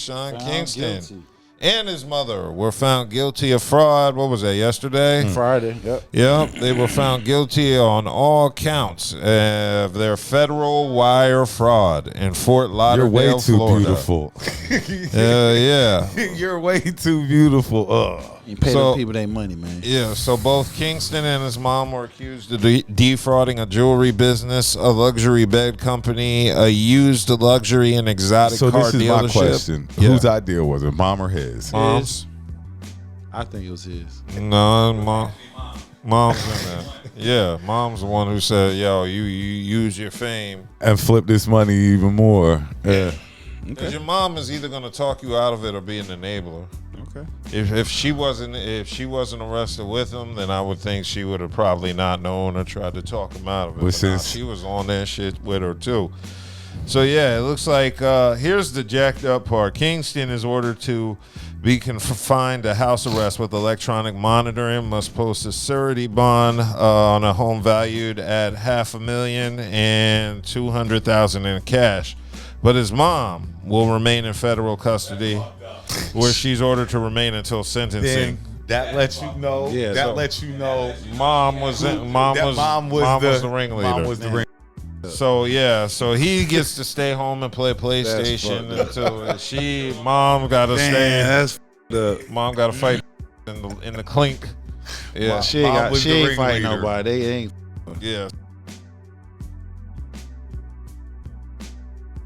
Sean Kingston. Guilty. And his mother were found guilty of fraud. What was that, yesterday? Friday, Yep, they were found guilty on all counts of their federal wire fraud in Fort Lauderdale, Florida. You're way too beautiful. Yeah. You're way too beautiful. You pay them people their money, man. Yeah, so both Kingston and his mom were accused of defrauding a jewelry business, a luxury bed company, a used luxury and exotic car dealership. So this is my question. Yeah. Whose idea was it, mom or his? Mom's. I think it was his. No, mom's in there. Yeah, mom's the one who said, yo, you use your fame. And flip this money even more. Yeah. Because your mom is either going to talk you out of it or be an enabler. Okay. If she wasn't arrested with him, then I would think she would have probably not known or tried to talk him out of it. But nah, she was on that shit with her too. So yeah, it looks like here's the jacked up part. Kingston is ordered to be confined to house arrest with electronic monitoring. Must post a surety bond on a home valued at $500,000 and $200,000 in cash. But his mom will remain in federal custody, where she's ordered to remain until sentencing. Then that lets you know. Yeah, that lets you know. Mom was the ringleader. Mom was the ringleader. So yeah, so he gets to stay home and play PlayStation until mom got to stay. Mom got to fight in the clink. Yeah, she ain't fighting nobody. They ain't. Yeah.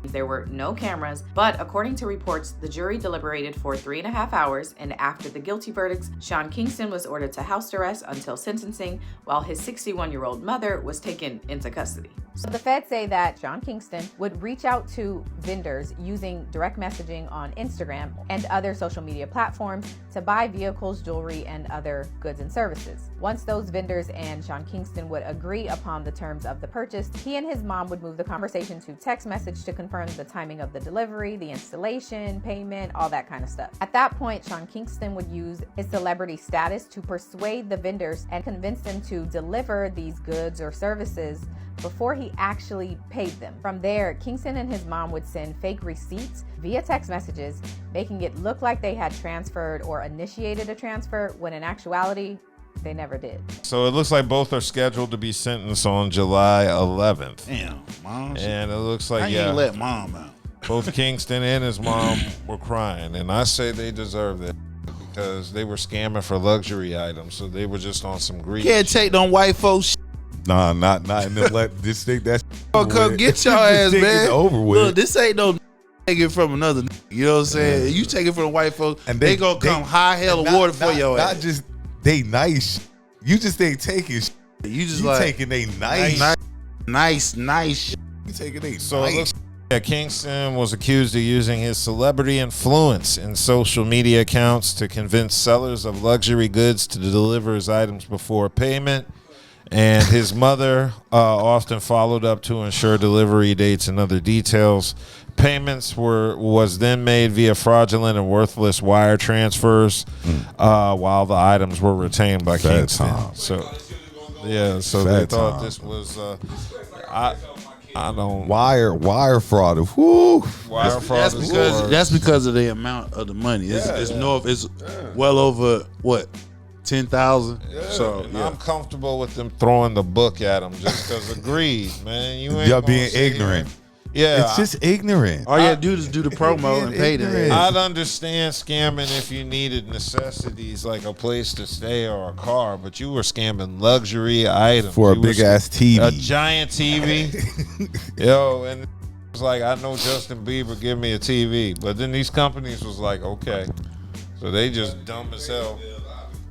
There were no cameras, but according to reports, the jury deliberated for 3.5 hours, and after the guilty verdicts, Sean Kingston was ordered to house arrest until sentencing, while his 61-year-old mother was taken into custody. So the feds say that Sean Kingston would reach out to vendors using direct messaging on Instagram and other social media platforms to buy vehicles, jewelry, and other goods and services. Once those vendors and Sean Kingston would agree upon the terms of the purchase, he and his mom would move the conversation to text message to confirm the timing of the delivery, the installation, payment, all that kind of stuff. At that point, Sean Kingston would use his celebrity status to persuade the vendors and convince them to deliver these goods or services before he actually paid them. From there, Kingston and his mom would send fake receipts via text messages, making it look like they had transferred or initiated a transfer, when in actuality, they never did. So it looks like both are scheduled to be sentenced on July 11th. Damn, mom. And it looks like, I ain't let mom out. Both Kingston and his mom were crying, and I say they deserve it because they were scamming for luxury items, so they were just on some greed. Can't take them white folks. Nah, not in the let this thing that's come get your ass, man. Over with. Look, this ain't no taking from another. You know what I'm saying? Yeah. You take it from the white folks, and they gonna come high hell of water for your ass. Not just they nice. You just ain't taking. You just taking they nice. You taking they so nice. It looks like Kingston was accused of using his celebrity influence in social media accounts to convince sellers of luxury goods to deliver his items before payment. And his mother often followed up to ensure delivery dates and other details. Payments was then made via fraudulent and worthless wire transfers, while the items were retained by Kingston. So they thought this was I don't wire fraud. Whoo. Wire fraud. That's because of the amount of the money. It's well over what? 10,000. Yeah, so I'm comfortable with them throwing the book at them just because of greed, man. You ain't y'all being ignorant. Yeah, it's just ignorant. All you have to do is do the promo and pay them. I'd understand scamming if you needed necessities like a place to stay or a car, but you were scamming luxury items for a big ass TV, a giant TV. Yo, and it was like, I know Justin Bieber give me a TV, but then these companies was like, okay, so they just dumb as hell.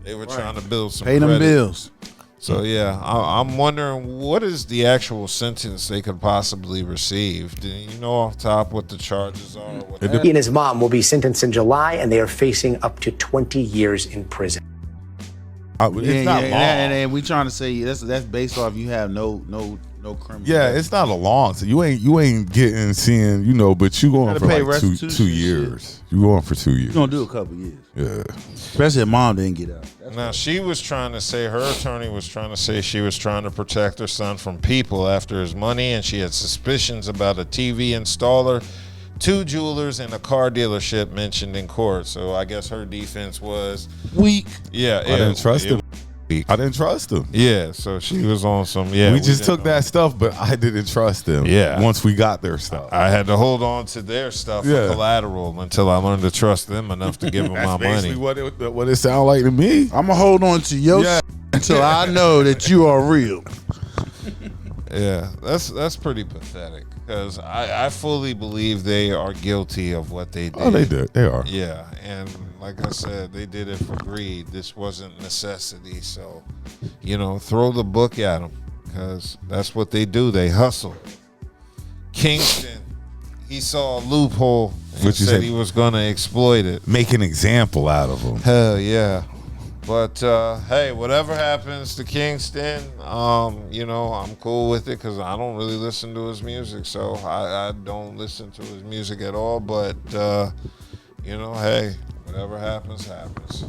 They were trying to build some pay them bills. So yeah, I'm wondering what is the actual sentence they could possibly receive. Do you know off top what the charges are? He and his mom will be sentenced in July, and they are facing up to 20 years in prison. It's not long. And we trying to say that's based off you have no criminal. Yeah, it's not a long. So you ain't getting seeing but you going for like 2 years. You going for 2 years. You gonna do a couple years. Yeah. Especially if mom didn't get out. Now she was trying to say, her attorney was trying to say she was trying to protect her son from people after his money, and she had suspicions about a TV installer 2 jewelers and a car dealership mentioned in court. So I guess her defense was weak. Yeah, I didn't trust him. I didn't trust him. Yeah, so she was on some. Yeah, we just took that stuff, but I didn't trust him. Yeah, once we got their stuff, I had to hold on to their stuff for collateral until I learned to trust them enough to give them my money. That's basically what it sounded like to me. I'm gonna hold on to your until I know that you are real. Yeah, that's pretty pathetic because I fully believe they are guilty of what they did. Oh, they did. They are. Yeah, and like I said, they did it for greed. This wasn't necessity. So, throw the book at them because that's what they do. They hustle. Kingston, he saw a loophole and said he was going to exploit it. Make an example out of them. Hell yeah. But, hey, whatever happens to Kingston, I'm cool with it because I don't really listen to his music. So I don't listen to his music at all. But, hey, whatever happens, happens.